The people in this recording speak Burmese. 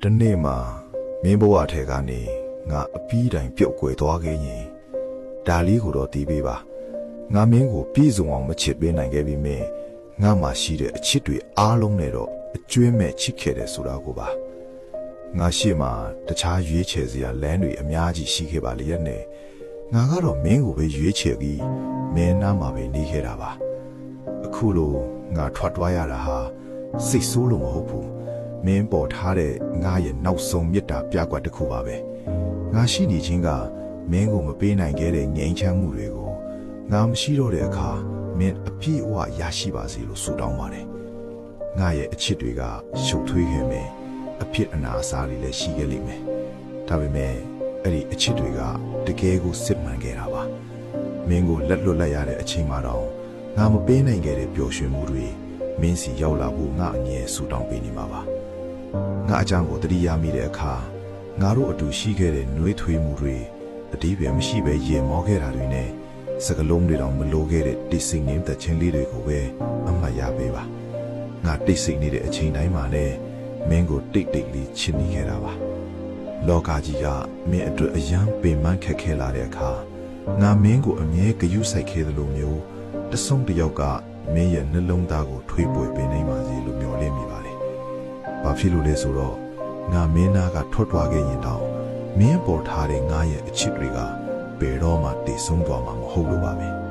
တနေ့မှာမင်းဘဝထဲကနေငါအပီးတိုင်ပြုတ်ကွယ်သွားခဲ့ရင်ဒါလေးကိုတော့တီးပေးပါငါမင်းကိုပြည့်စုံအောင်မချစ်ပေးနိုင်ခဲ့ပြီမင်းငါမှရှိတဲ့အချစ်တွေအားလုံးနဲ့တော့အကျွေးမဲ့ချစ်ခဲ့တယ်ဆိုတာကိုပါငါရှိမှတခြားရွေးချယ်စရာလမ်းတွေအများကြီးရှိခဲ့ပါလေရဲ့နဲ့ငါကတော့မင်းကိုပဲရွေးချယ်ပြီးမင်းနားမှာပဲနေခဲ့တာပါအခုလိုငါထွက်သွားရတာဟာစိတ်ဆိုးလို့မဟုတ်ဘူးမင်းပေါ်ထားတဲ့ငါရဲ့နောက်ဆုံးမေတ္တာပြကွက်တစ်ခုပါပဲငါရှိနေခြင်းကမင်းကိုမပေးနိုင်ခဲ့တဲ့ငြိမ်းချမ်းမှုတွေကိုငါမရှိတော့တဲ့အခါမင်းအပြည့်အဝရရှိပါစေလို့ဆုတောင်းပါတယ်ငါရဲ့အချစ်တွေကရှုပ်ထွေးခဲ့မယ်အဖြစ်အနာအစားတွေလည်းရှိခဲ့လိမ့်မယ်ဒါပေမဲ့အဲ့ဒီအချစ်တွေကတကယ်ကိုစစ်မှန်ခဲ့တာပါမင်းကိုလက်လွတ်လိုက်ရတဲ့အချိန်မှာတော့ငါမပေးနိုင်ခဲ့တဲ့ပျော်ရွှင်မှုတွေမင်းစီရောက်လာဖို့ငါအငြင်းဆုတောင်းပေးနေမှာပါငါအကြောင်းကိုတတိယမိတဲ့အခါငါတို့အတူရှိခဲ့တဲ့နှွေးထွေးမှုတွေအတိပ္ပယ်မရှိပဲရေမောခဲ့တာတွေနဲ့စကလုံးတွေတော့မလိုခဲ့တဲ့တိတ်ဆိတ်နေတဲ့ချင်းလေးတွေကိုပဲအမှတ်ရပေးပါငါတိတ်ဆိတ်နေတဲ့အချိန်တိုင်းမှာလည်းမင်းကိုတိတ်တိတ်လေးချစ်နေခဲ့တာပါလောကကြီးကမင်းအတွက်အယံပင်ပန်းခက်ခဲလာတဲ့အခါငါမင်းကိုအမြဲဂရုစိုက်ခဲ့သလိုမျိုးတဆုံးတစ်ယောက်ကမင်းရဲ့နှလုံးသားကိုထွေးပွေပေးနိုင်ပါစေလို့မျှော်လင့်မိပါတယ်။ဘာဖြစ်လို့လဲဆိုတော့ငါမင်းသားကထွက်သွားခဲ့ရင်တောင်မင်းပေါ်ထားတဲ့ငါရဲ့အချစ်တွေကဘယ်တော့မှတည်ဆုံးသွားမှာမဟုတ်လို့ပါပဲ။